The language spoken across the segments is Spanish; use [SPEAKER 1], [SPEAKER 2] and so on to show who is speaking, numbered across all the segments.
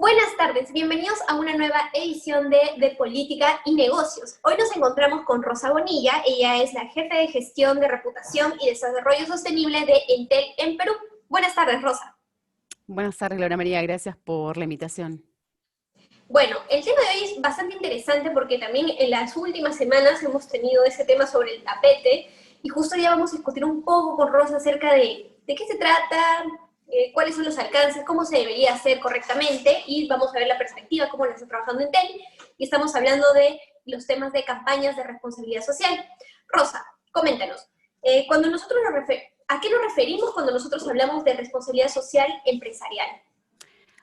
[SPEAKER 1] Buenas tardes, bienvenidos a una nueva edición de Política y Negocios. Hoy nos encontramos con Rosa Bonilla, ella es la jefe de gestión de reputación y desarrollo sostenible de Entel en Perú. Buenas tardes, Rosa.
[SPEAKER 2] Buenas tardes, Laura María, gracias por la invitación.
[SPEAKER 1] Bueno, el tema de hoy es bastante interesante porque también en las últimas semanas hemos tenido ese tema sobre el tapete y justo ya vamos a discutir un poco con Rosa acerca de qué se trata, cuáles son los alcances, cómo se debería hacer correctamente y vamos a ver la perspectiva, cómo la está trabajando Entel y estamos hablando de los temas de campañas de responsabilidad social. Rosa, coméntanos, cuando nosotros ¿a qué nos referimos cuando nosotros hablamos de responsabilidad social empresarial?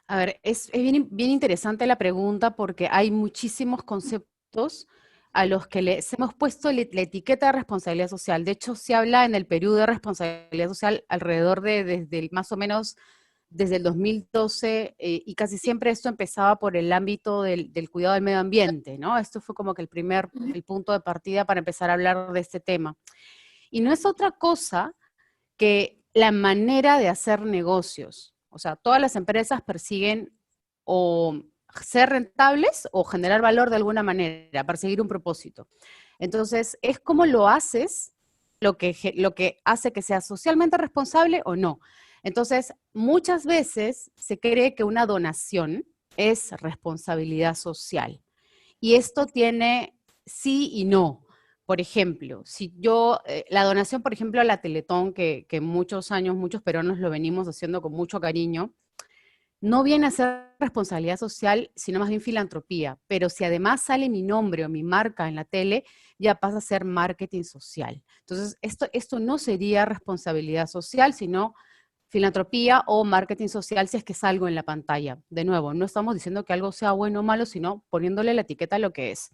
[SPEAKER 2] A ver, es bien interesante la pregunta porque hay muchísimos conceptos a los que les hemos puesto la etiqueta de responsabilidad social. De hecho, se habla en el Perú de responsabilidad social alrededor de más o menos desde el 2012 y casi siempre esto empezaba por el ámbito del cuidado del medio ambiente, ¿no? Esto fue como que el punto de partida para empezar a hablar de este tema. Y no es otra cosa que la manera de hacer negocios. O sea, todas las empresas persiguen o ser rentables o generar valor de alguna manera, perseguir un propósito. Entonces, es cómo lo haces lo que hace que sea socialmente responsable o no. Entonces, muchas veces se cree que una donación es responsabilidad social. Y esto tiene sí y no. Por ejemplo, si yo, la donación, por ejemplo, a la Teletón, que muchos años, muchos peruanos lo venimos haciendo con mucho cariño, no viene a ser responsabilidad social, sino más bien filantropía. Pero si además sale mi nombre o mi marca en la tele, ya pasa a ser marketing social. Entonces, esto no sería responsabilidad social, sino filantropía o marketing social si es que salgo en la pantalla. De nuevo, no estamos diciendo que algo sea bueno o malo, sino poniéndole la etiqueta a lo que es.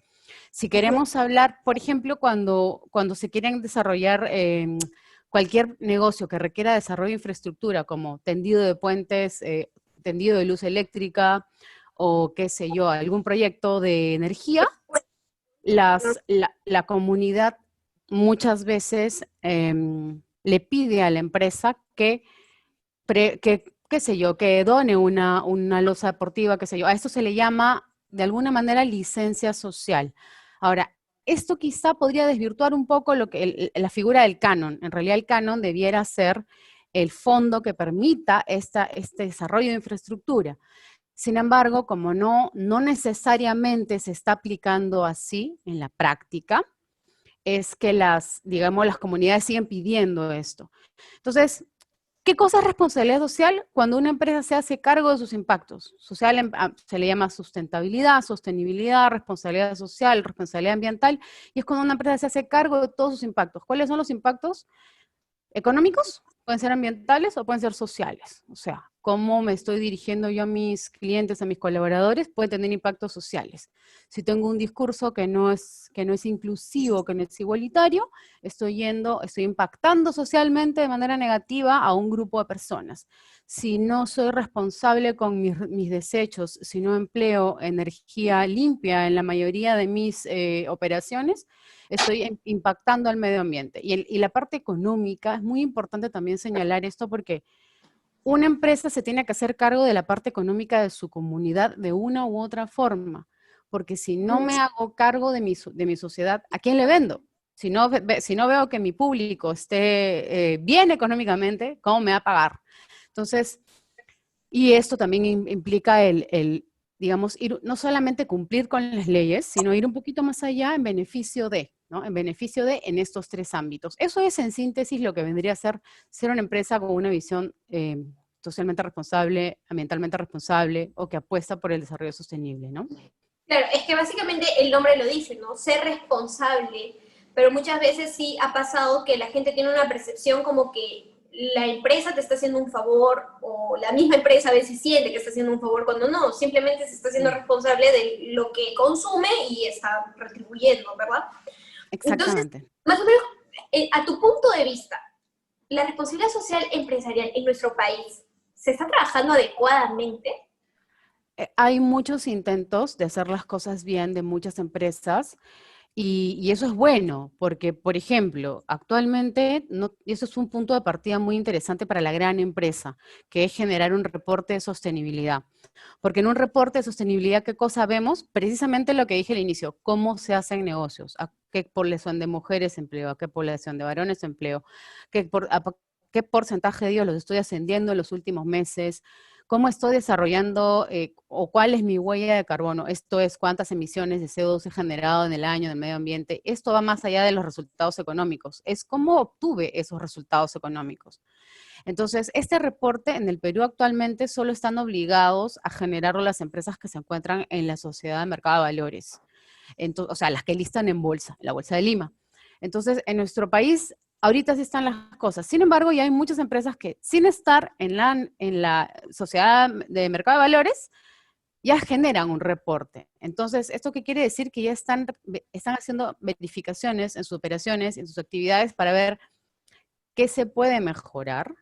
[SPEAKER 2] Si queremos hablar, por ejemplo, cuando se quieren desarrollar cualquier negocio que requiera desarrollo de infraestructura, como tendido de puentes, tendido de luz eléctrica o qué sé yo, algún proyecto de energía, la comunidad muchas veces le pide a la empresa qué sé yo, que done una loza deportiva, qué sé yo. A esto se le llama, de alguna manera, licencia social. Ahora, esto quizá podría desvirtuar un poco la figura del canon. En realidad, el canon debiera ser el fondo que permita este desarrollo de infraestructura. Sin embargo, como no necesariamente se está aplicando así en la práctica, es que digamos, las comunidades siguen pidiendo esto. Entonces, ¿qué cosa es responsabilidad social? Cuando una empresa se hace cargo de sus impactos. Social se le llama sustentabilidad, sostenibilidad, responsabilidad social, responsabilidad ambiental, y es cuando una empresa se hace cargo de todos sus impactos. ¿Cuáles son los impactos? Económicos, pueden ser ambientales o pueden ser sociales. O sea, cómo me estoy dirigiendo yo a mis clientes, a mis colaboradores, puede tener impactos sociales. Si tengo un discurso que no es inclusivo, que no es igualitario, estoy impactando socialmente de manera negativa a un grupo de personas. Si no soy responsable con mis desechos, si no empleo energía limpia en la mayoría de mis operaciones, estoy impactando al medio ambiente. Y la parte económica, es muy importante también señalar esto porque una empresa se tiene que hacer cargo de la parte económica de su comunidad de una u otra forma, porque si no me hago cargo de mi sociedad, ¿a quién le vendo? Si no veo que mi público esté bien económicamente, ¿cómo me va a pagar? Entonces, y esto también implica digamos, no solamente cumplir con las leyes, sino ir un poquito más allá en beneficio de, ¿no? En beneficio de en estos tres ámbitos. Eso es en síntesis lo que vendría a ser una empresa con una visión socialmente responsable, ambientalmente responsable o que apuesta por el desarrollo sostenible, ¿no?
[SPEAKER 1] Claro, es que básicamente el nombre lo dice, ¿no? Ser responsable, pero muchas veces sí ha pasado que la gente tiene una percepción como que la empresa te está haciendo un favor o la misma empresa a veces siente que está haciendo un favor cuando no, simplemente se está haciendo responsable de lo que consume y está retribuyendo, ¿verdad? Entonces,
[SPEAKER 2] Exactamente.
[SPEAKER 1] más o menos, a tu punto de vista, la responsabilidad social empresarial en nuestro país, ¿se está trabajando adecuadamente?
[SPEAKER 2] Hay muchos intentos de hacer las cosas bien de muchas empresas. Y eso es bueno, porque, por ejemplo, actualmente, y eso es un punto de partida muy interesante para la gran empresa, que es generar un reporte de sostenibilidad. Porque en un reporte de sostenibilidad, ¿qué cosa vemos? Precisamente lo que dije al inicio, cómo se hacen negocios, a qué población de mujeres empleo, a qué población de varones empleo, qué porcentaje de ellos los estoy ascendiendo en los últimos meses, cómo estoy desarrollando o cuál es mi huella de carbono. Esto es cuántas emisiones de CO2 he generado en el año del medio ambiente. Esto va más allá de los resultados económicos. Es cómo obtuve esos resultados económicos. Entonces, este reporte en el Perú actualmente solo están obligados a generarlo las empresas que se encuentran en la Sociedad de Mercado de Valores. Entonces, o sea, las que listan en bolsa, la Bolsa de Lima. Entonces, en nuestro país, ahorita sí están las cosas. Sin embargo, ya hay muchas empresas que, sin estar en la Sociedad de Mercado de Valores, ya generan un reporte. Entonces, ¿esto qué quiere decir? Que ya están haciendo verificaciones en sus operaciones, en sus actividades, para ver qué se puede mejorar,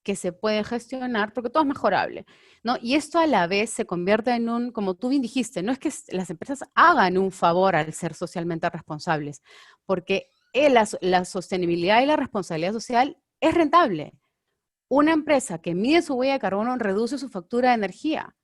[SPEAKER 2] qué se puede gestionar, porque todo es mejorable, ¿no? Y esto a la vez se convierte en un, como tú bien dijiste, no es que las empresas hagan un favor al ser socialmente responsables, porque la sostenibilidad y la responsabilidad social es rentable. Una empresa que mide su huella de carbono reduce su factura de energía,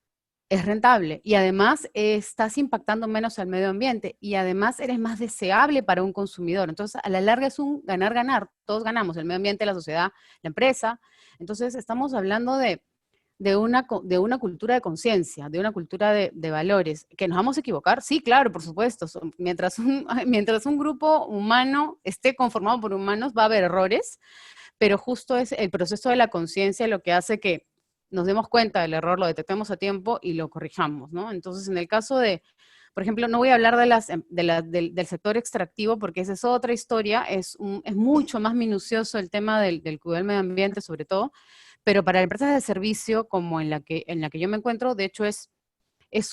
[SPEAKER 2] es rentable y además estás impactando menos al medio ambiente y además eres más deseable para un consumidor. Entonces, a la larga es un ganar-ganar. Todos ganamos, el medio ambiente, la sociedad, la empresa. Entonces, estamos hablando de una cultura de conciencia, de una cultura de valores. ¿Que nos vamos a equivocar? Sí, claro, por supuesto. Mientras un grupo humano esté conformado por humanos, va a haber errores, pero justo es el proceso de la conciencia lo que hace que nos demos cuenta del error, lo detectemos a tiempo y lo corrijamos, ¿no? Entonces, en el caso de, por ejemplo, no voy a hablar del sector extractivo porque esa es otra historia, es mucho más minucioso el tema del cuidado del medio ambiente sobre todo, pero para empresas de servicio como en la que yo me encuentro, de hecho es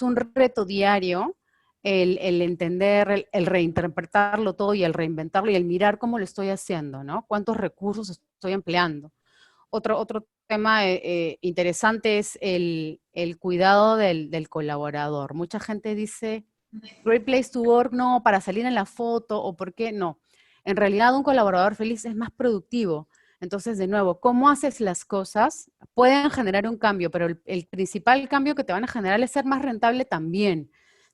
[SPEAKER 2] un reto diario el entender, el reinterpretarlo todo y el reinventarlo y el mirar cómo lo estoy haciendo, ¿no? ¿Cuántos recursos estoy empleando? Otro tema interesante es el cuidado del colaborador. Mucha gente dice, Great Place to Work, no, para salir en la foto, o por qué no. En realidad, un colaborador feliz es más productivo. Entonces, de nuevo, cómo haces las cosas pueden generar un cambio, pero el principal cambio que te van a generar es ser más rentable también.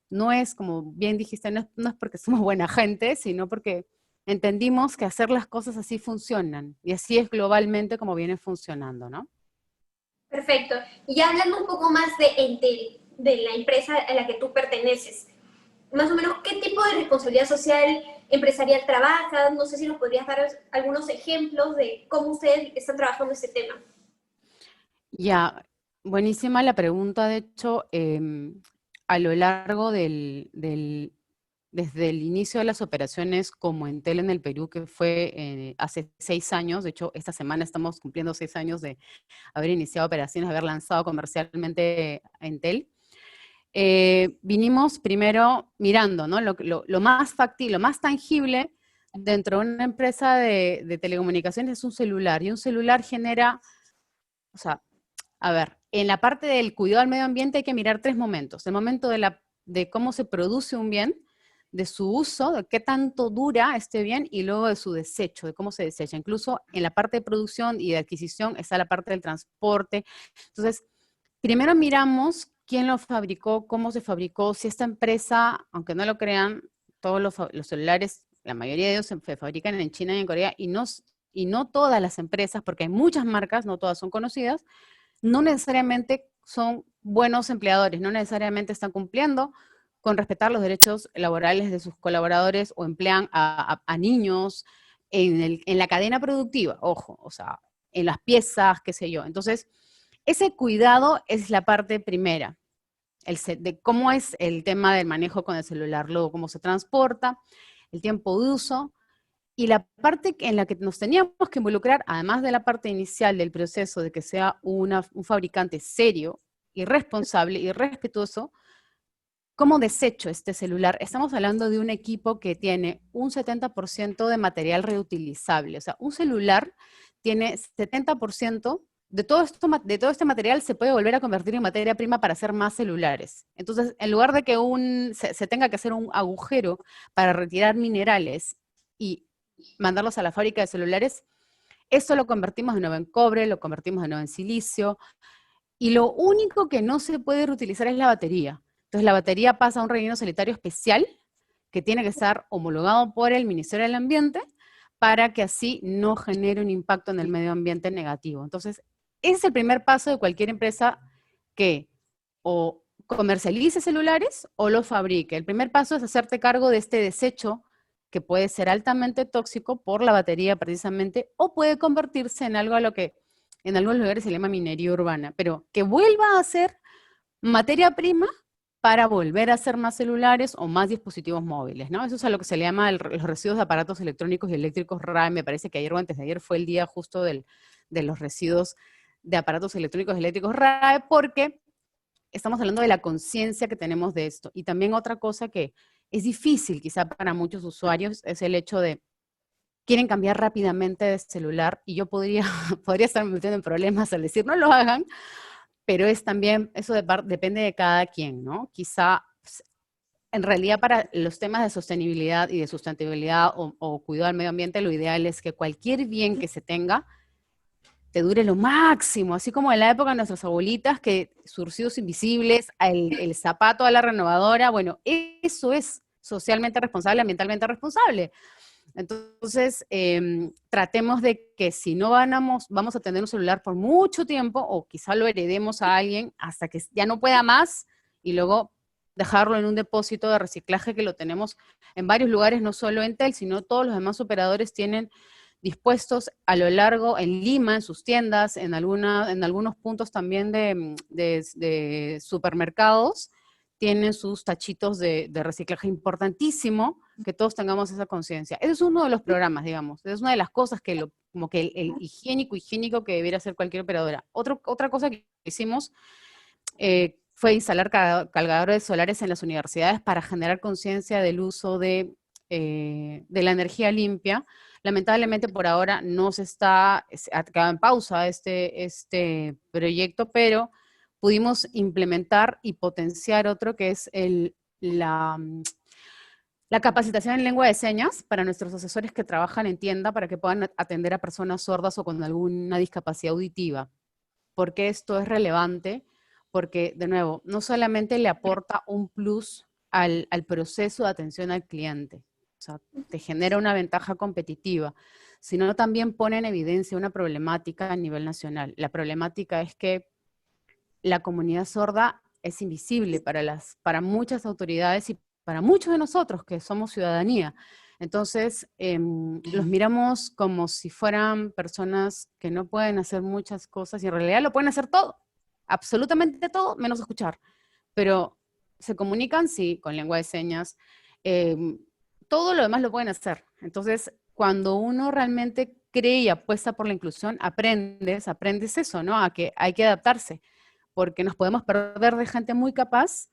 [SPEAKER 2] No es, como bien dijiste, no es porque somos buena gente, sino porque entendimos que hacer las cosas así funcionan. Y así es globalmente como viene funcionando, ¿no?
[SPEAKER 1] Perfecto. Y ya hablando un poco más de Entel, de la empresa a la que tú perteneces, más o menos, ¿qué tipo de responsabilidad social empresarial trabajas? No sé si nos podrías dar algunos ejemplos de cómo ustedes están trabajando ese tema.
[SPEAKER 2] Ya, buenísima la pregunta. De hecho, a lo largo desde el inicio de las operaciones como Entel en el Perú, que fue hace 6 años, de hecho, esta semana estamos cumpliendo 6 años de haber iniciado operaciones, de haber lanzado comercialmente Entel. Vinimos primero mirando, ¿no? Lo más factible, lo más tangible dentro de una empresa de telecomunicaciones es un celular, y un celular genera, o sea, a ver, en la parte del cuidado del medio ambiente hay que mirar 3 momentos. El momento de cómo se produce un bien, de su uso, de qué tanto dura este bien, y luego de su desecho, de cómo se desecha. Incluso en la parte de producción y de adquisición está la parte del transporte. Entonces, primero miramos quién lo fabricó, cómo se fabricó, si esta empresa, aunque no lo crean, todos los celulares, la mayoría de ellos se fabrican en China y en Corea, y no todas las empresas, porque hay muchas marcas, no todas son conocidas, no necesariamente son buenos empleadores, no necesariamente están cumpliendo con respetar los derechos laborales de sus colaboradores o emplean a niños en la cadena productiva, ojo, o sea, en las piezas, qué sé yo. Entonces, ese cuidado es la parte primera, de cómo es el tema del manejo con el celular, luego cómo se transporta, el tiempo de uso, y la parte en la que nos teníamos que involucrar, además de la parte inicial del proceso de que sea un fabricante serio y responsable y respetuoso, ¿cómo desecho este celular? Estamos hablando de un equipo que tiene un 70% de material reutilizable. O sea, un celular tiene 70% de todo este material se puede volver a convertir en materia prima para hacer más celulares. Entonces, en lugar de que se tenga que hacer un agujero para retirar minerales y mandarlos a la fábrica de celulares, eso lo convertimos de nuevo en cobre, lo convertimos de nuevo en silicio, y lo único que no se puede reutilizar es la batería. Entonces la batería pasa a un relleno sanitario especial que tiene que estar homologado por el Ministerio del Ambiente para que así no genere un impacto en el medio ambiente negativo. Entonces, ese es el primer paso de cualquier empresa que o comercialice celulares o los fabrique. El primer paso es hacerte cargo de este desecho que puede ser altamente tóxico por la batería precisamente, o puede convertirse en algo a lo que en algunos lugares se llama minería urbana, pero que vuelva a ser materia prima para volver a hacer más celulares o más dispositivos móviles, ¿no? Eso es a lo que se le llama los residuos de aparatos electrónicos y eléctricos RAE. Me parece que ayer o antes de ayer fue el día justo de los residuos de aparatos electrónicos y eléctricos RAE, porque estamos hablando de la conciencia que tenemos de esto. Y también otra cosa que es difícil quizá para muchos usuarios es el hecho de quieren cambiar rápidamente de celular, y yo podría estar metiendo en problemas al decir no lo hagan, pero es también, eso depende de cada quien, ¿no? Quizá, pues, en realidad para los temas de sostenibilidad y de sustentabilidad o cuidado del medio ambiente, lo ideal es que cualquier bien que se tenga te dure lo máximo, así como en la época de nuestras abuelitas, que surcidos invisibles, el zapato a la renovadora, bueno, eso es socialmente responsable, ambientalmente responsable. Entonces, tratemos de que si no vamos a tener un celular por mucho tiempo, o quizá lo heredemos a alguien hasta que ya no pueda más, y luego dejarlo en un depósito de reciclaje que lo tenemos en varios lugares, no solo Entel, sino todos los demás operadores tienen dispuestos a lo largo, en Lima, en sus tiendas, en algunos puntos también de supermercados, tienen sus tachitos de reciclaje. Importantísimo que todos tengamos esa conciencia. Ese es uno de los programas, digamos. Es una de las cosas que, como que el higiénico que debiera hacer cualquier operadora. Otra cosa que hicimos fue instalar cargadores solares en las universidades para generar conciencia del uso de la energía limpia. Lamentablemente por ahora no ha quedado en pausa este proyecto, pero pudimos implementar y potenciar otro que es la capacitación en lengua de señas para nuestros asesores que trabajan en tienda para que puedan atender a personas sordas o con alguna discapacidad auditiva. ¿Por qué esto es relevante? Porque, de nuevo, no solamente le aporta un plus al proceso de atención al cliente, o sea, te genera una ventaja competitiva, sino también pone en evidencia una problemática a nivel nacional. La problemática es que la comunidad sorda es invisible para muchas autoridades y para muchos de nosotros que somos ciudadanía. Entonces, los miramos como si fueran personas que no pueden hacer muchas cosas, y en realidad lo pueden hacer todo, absolutamente todo, menos escuchar. Pero se comunican, sí, con lengua de señas. Todo lo demás lo pueden hacer. Entonces, cuando uno realmente cree y apuesta por la inclusión, aprendes eso, ¿no? A que hay que adaptarse, porque nos podemos perder de gente muy capaz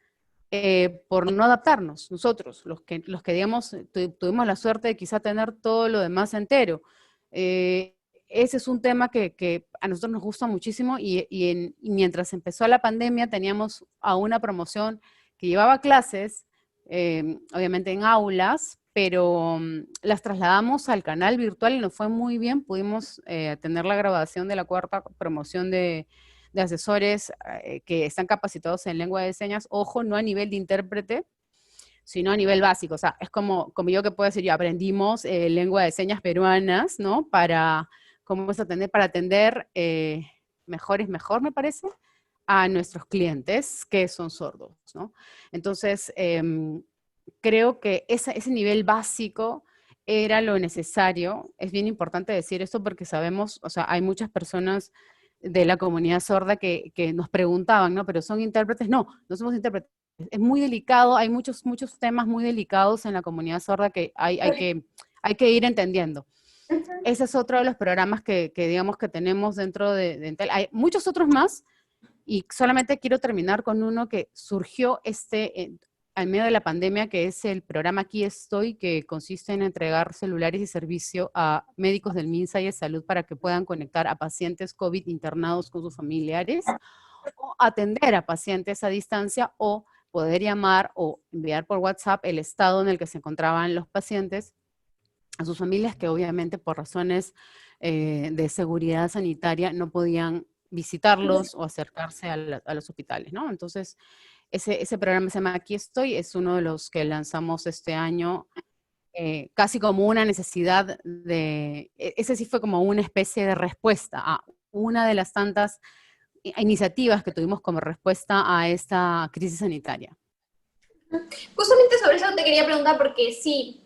[SPEAKER 2] por no adaptarnos, nosotros, los que digamos, tuvimos la suerte de quizá tener todo lo demás entero. Ese es un tema que a nosotros nos gusta muchísimo, y mientras empezó la pandemia teníamos a una promoción que llevaba clases, obviamente en aulas, pero las trasladamos al canal virtual y nos fue muy bien. Pudimos tener la grabación de la cuarta promoción de asesores que están capacitados en lengua de señas, ojo, no a nivel de intérprete, sino a nivel básico. O sea, es como yo que puedo decir, yo aprendimos lengua de señas peruanas, ¿no? Para atender mejor, me parece, a nuestros clientes que son sordos, ¿no? Entonces, creo que ese nivel básico era lo necesario. Es bien importante decir esto porque sabemos, o sea, hay muchas personas de la comunidad sorda que nos preguntaban, ¿no? Pero son intérpretes. No, no somos intérpretes. Es muy delicado, hay muchos temas muy delicados en la comunidad sorda que hay que ir entendiendo. Ese es otro de los programas que digamos que tenemos dentro de Entel. Hay muchos otros más, y solamente quiero terminar con uno que surgió al medio de la pandemia, que es el programa Aquí Estoy, que consiste en entregar celulares y servicio a médicos del MINSA y de Salud para que puedan conectar a pacientes COVID internados con sus familiares, o atender a pacientes a distancia, o poder llamar o enviar por WhatsApp el estado en el que se encontraban los pacientes a sus familias, que obviamente por razones de seguridad sanitaria no podían visitarlos o acercarse a los hospitales, ¿no? Entonces, ese programa se llama Aquí Estoy, es uno de los que lanzamos este año, casi como una necesidad ese sí fue como una especie de respuesta a una de las tantas iniciativas que tuvimos como respuesta a esta crisis sanitaria.
[SPEAKER 1] Justamente sobre eso te quería preguntar porque sí,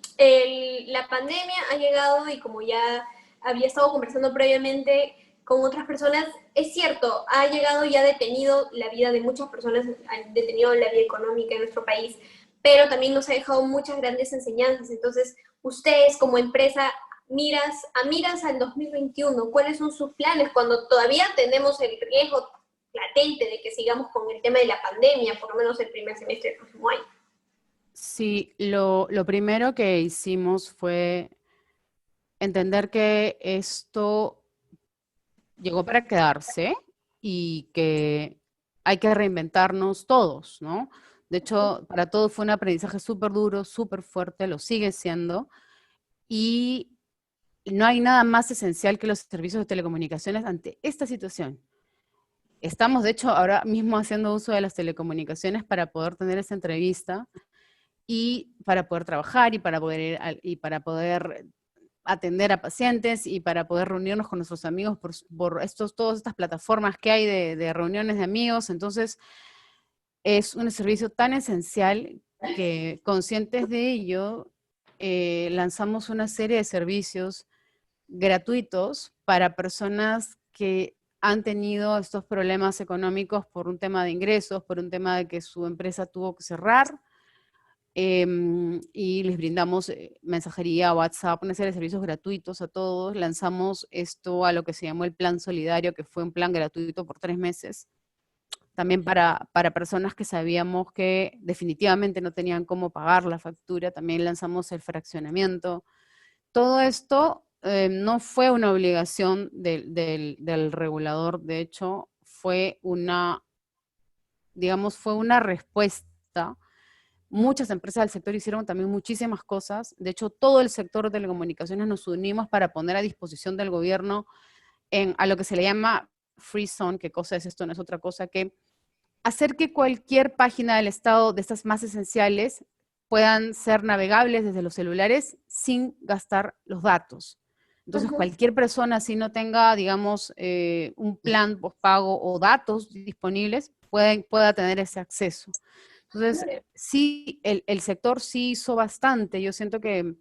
[SPEAKER 1] la pandemia ha llegado y como ya había estado conversando previamente con otras personas, es cierto, ha llegado y ha detenido la vida de muchas personas, ha detenido la vida económica en nuestro país, pero también nos ha dejado muchas grandes enseñanzas. Entonces, ustedes como empresa miras al 2021, ¿cuáles son sus planes cuando todavía tenemos el riesgo latente de que sigamos con el tema de la pandemia, por lo menos el primer semestre del próximo año?
[SPEAKER 2] Sí, lo primero que hicimos fue entender que esto llegó para quedarse y que hay que reinventarnos todos, ¿no? De hecho, para todos fue un aprendizaje súper duro, súper fuerte, lo sigue siendo, y no hay nada más esencial que los servicios de telecomunicaciones ante esta situación. Estamos, de hecho, ahora mismo haciendo uso de las telecomunicaciones para poder tener esta entrevista y para poder trabajar y para poder atender a pacientes y para poder reunirnos con nuestros amigos por todas estas plataformas que hay de reuniones de amigos. Entonces, es un servicio tan esencial que, conscientes de ello, lanzamos una serie de servicios gratuitos para personas que han tenido estos problemas económicos por un tema de ingresos, por un tema de que su empresa tuvo que cerrar, y les brindamos mensajería, WhatsApp, una serie de servicios gratuitos a todos. Lanzamos esto a lo que se llamó el Plan Solidario, que fue un plan gratuito por 3 meses, también para personas que sabíamos que definitivamente no tenían cómo pagar la factura. También lanzamos el fraccionamiento. Todo esto no fue una obligación del regulador, de hecho, fue una respuesta. Muchas empresas del sector hicieron también muchísimas cosas. De hecho, todo el sector de telecomunicaciones nos unimos para poner a disposición del gobierno a lo que se le llama Free Zone. ¿Qué cosa es esto? No es otra cosa que hacer que cualquier página del Estado de estas más esenciales puedan ser navegables desde los celulares sin gastar los datos. Entonces, cualquier persona, si no tenga, digamos, un plan postpago o datos disponibles, pueda tener ese acceso. Entonces, sí, el sector sí hizo bastante. Yo siento que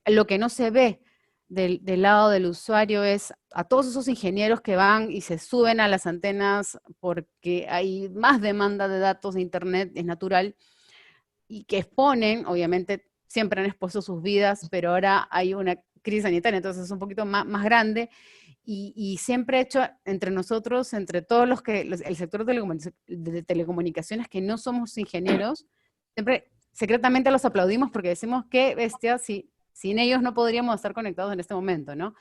[SPEAKER 2] lo que no se ve del lado del usuario es a todos esos ingenieros que van y se suben a las antenas porque hay más demanda de datos de Internet, es natural, y que exponen, obviamente siempre han expuesto sus vidas, pero ahora hay una crisis sanitaria, entonces es un poquito más grande, y siempre he hecho entre nosotros, entre todos el sector de telecomunicaciones que no somos ingenieros, siempre secretamente los aplaudimos porque decimos, qué bestia, sin ellos no podríamos estar conectados en este momento, ¿no?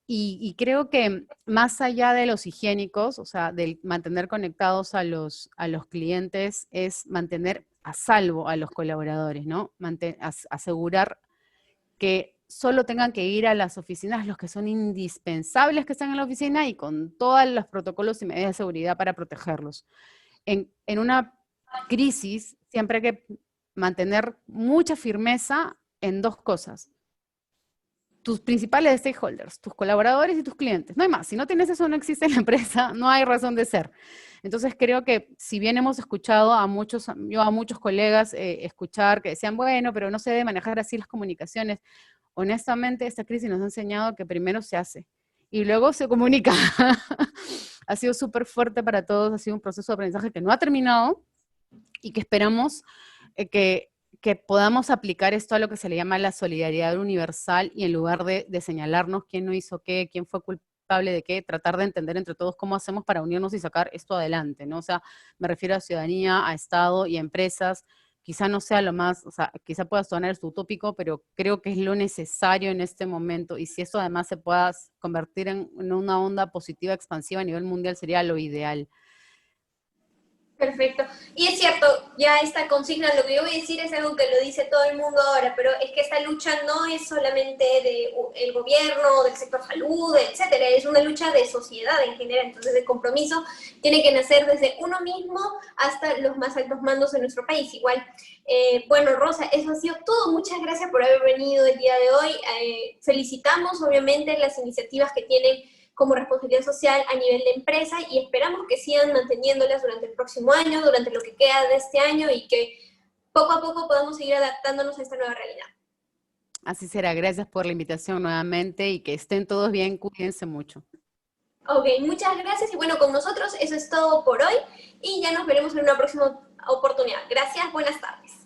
[SPEAKER 2] Y creo que más allá de los higiénicos, o sea, del mantener conectados a los clientes, es mantener a salvo a los colaboradores, ¿no? Asegurar que solo tengan que ir a las oficinas los que son indispensables que están en la oficina y con todos los protocolos y medidas de seguridad para protegerlos. En una crisis siempre hay que mantener mucha firmeza en 2 cosas: tus principales stakeholders, tus colaboradores y tus clientes. No hay más. Si no tienes eso, no existe la empresa, no hay razón de ser. Entonces creo que si bien hemos escuchado a muchos colegas escuchar que decían, bueno, pero no se debe manejar así las comunicaciones, honestamente esta crisis nos ha enseñado que primero se hace y luego se comunica. Ha sido súper fuerte para todos, ha sido un proceso de aprendizaje que no ha terminado y que esperamos que podamos aplicar esto a lo que se le llama la solidaridad universal, y en lugar de señalarnos quién no hizo qué, quién fue culpable de qué, tratar de entender entre todos cómo hacemos para unirnos y sacar esto adelante, ¿no? O sea, me refiero a ciudadanía, a Estado y a empresas, quizá no sea lo más, o sea, quizá pueda sonar utópico, pero creo que es lo necesario en este momento, y si eso además se pueda convertir en una onda positiva expansiva a nivel mundial sería lo ideal.
[SPEAKER 1] Perfecto. Y es cierto, ya esta consigna, lo que yo voy a decir es algo que lo dice todo el mundo ahora, pero es que esta lucha no es solamente del gobierno, del sector salud, etcétera, es una lucha de sociedad en general. Entonces el compromiso tiene que nacer desde uno mismo hasta los más altos mandos de nuestro país. Igual, bueno, Rosa, eso ha sido todo. Muchas gracias por haber venido el día de hoy. Felicitamos obviamente las iniciativas que tienen como responsabilidad social a nivel de empresa y esperamos que sigan manteniéndolas durante el próximo año, durante lo que queda de este año y que poco a poco podamos seguir adaptándonos a esta nueva realidad.
[SPEAKER 2] Así será, gracias por la invitación nuevamente y que estén todos bien, cuídense mucho.
[SPEAKER 1] Ok, muchas gracias y bueno, con nosotros eso es todo por hoy y ya nos veremos en una próxima oportunidad. Gracias, buenas tardes.